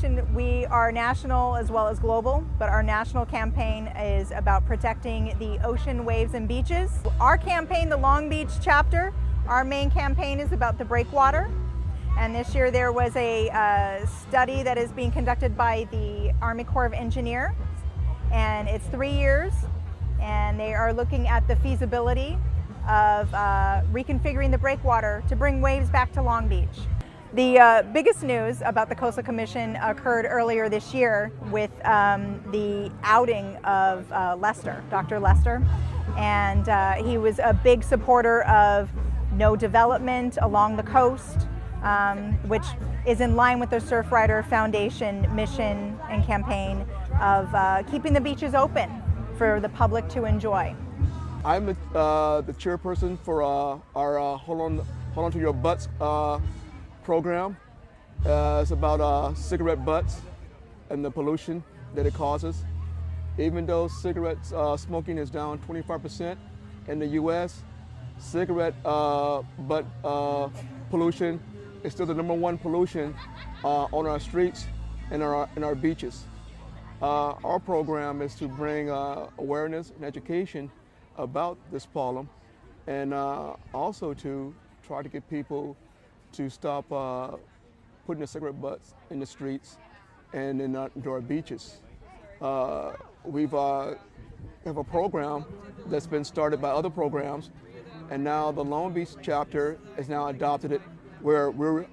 organization, we are national as well as global, but our national campaign is about protecting the ocean, waves, and beaches. Our campaign, the Long Beach chapter, our main campaign is about the Breakwater. And this year there was a study that is being conducted by the Army Corps of Engineers, and it's 3 years, and they are looking at the feasibility of reconfiguring the Breakwater to bring waves back to Long Beach. The biggest news about the Coastal Commission occurred earlier this year with the outing of Lester, Dr. Lester, and he was a big supporter of no development along the coast, which is in line with the Surfrider Foundation mission and campaign of keeping the beaches open for the public to enjoy. I'm the chairperson for our Hold On to Your Butts program. It's about cigarette butts and the pollution that it causes. Even though cigarette smoking is down 25% in the U.S., cigarette butt pollution is still the #1 pollution on our streets and our beaches. Our program is to bring awareness and education about this problem, and also to try to get people to stop putting the cigarette butts in the streets and into our beaches. We've have a program that's been started by other programs, and now the Long Beach chapter has now adopted it, where we're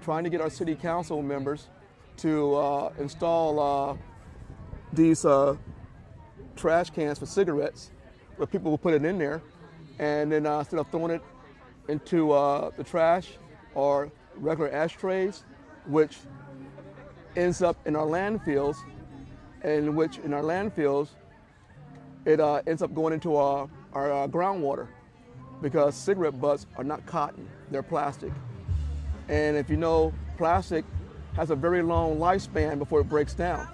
trying to get our city council members to install these trash cans for cigarettes, where people will put it in there, and then instead of throwing it into the trash or regular ashtrays, which ends up in our landfills, and which in our landfills, it ends up going into our groundwater, because cigarette butts are not cotton, they're plastic. And if you know, plastic has a very long lifespan before it breaks down.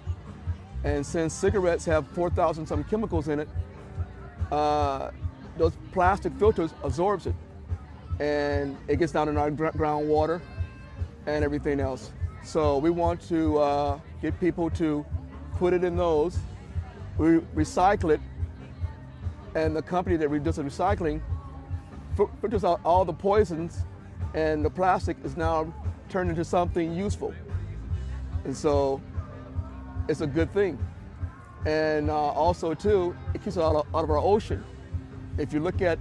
And since cigarettes have 4,000 some chemicals in it, those plastic filters absorbs it, and it gets down in our groundwater and everything else. So we want to get people to put it in those, we recycle it, and the company that does the recycling filters out all the poisons, and the plastic is now turned into something useful. And so it's a good thing. And also too, it keeps it out of our ocean. If you look at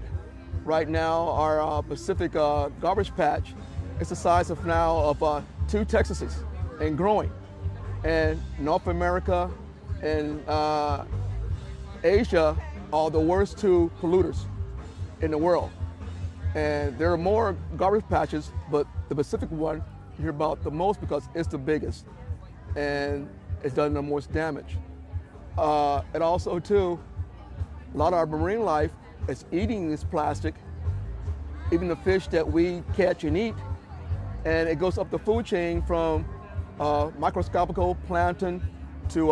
right now our Pacific garbage patch, it's the size of now of 2 Texases and growing. And North America and Asia are the worst 2 polluters in the world. And there are more garbage patches, but the Pacific one you hear about the most because it's the biggest, and it's done the most damage. And also too, a lot of our marine life is eating this plastic, even the fish that we catch and eat, and it goes up the food chain from microscopical plankton to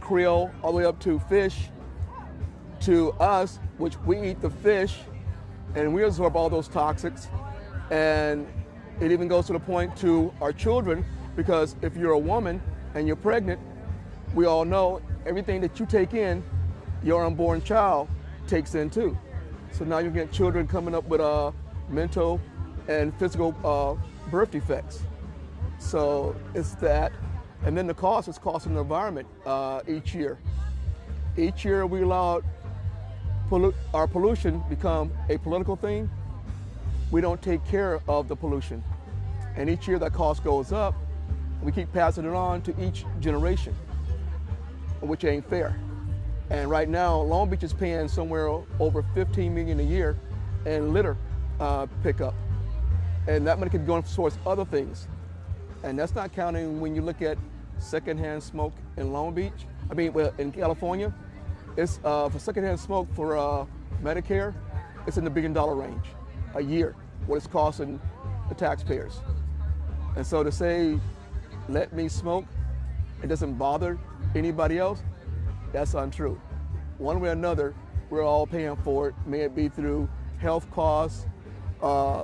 krill, all the way up to fish, to us, which we eat the fish, and we absorb all those toxics. And it even goes to the point to our children, because if you're a woman and you're pregnant, we all know everything that you take in, your unborn child takes in too. So now you get children coming up with mental and physical birth defects. So it's that. And then the cost is costing the environment each year. Each year we allow our pollution become a political thing. We don't take care of the pollution. And each year that cost goes up, we keep passing it on to each generation, which ain't fair. And right now, Long Beach is paying somewhere over $15 million a year in litter pickup. And that money could go towards other things. And that's not counting when you look at secondhand smoke in Long Beach. I mean, well, in California, it's for secondhand smoke for Medicare, it's in the $1 billion range a year, what it's costing the taxpayers. And so to say, let me smoke, it doesn't bother anybody else, that's untrue. One way or another, we're all paying for it, may it be through health costs,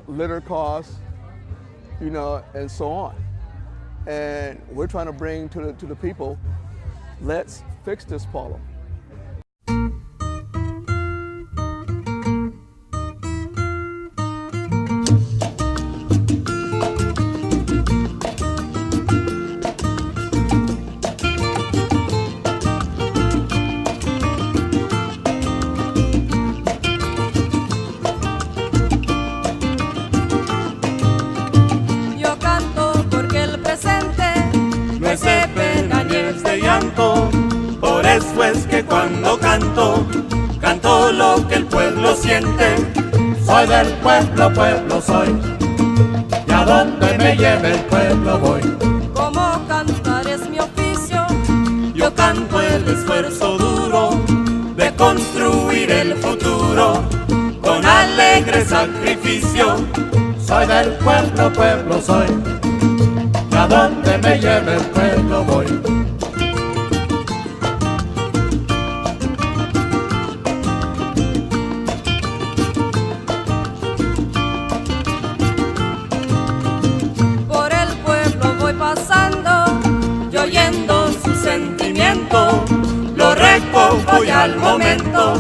litter costs, and so on. And we're trying to bring to the people, let's fix this problem. Por eso es que cuando canto, canto lo que el pueblo siente. Soy del pueblo, pueblo soy, y a donde me lleve el pueblo voy. Como cantar es mi oficio, yo canto el esfuerzo duro de construir el futuro con alegre sacrificio. Soy del pueblo, pueblo soy, y a donde me lleve el pueblo voy. Lo recojo y al momento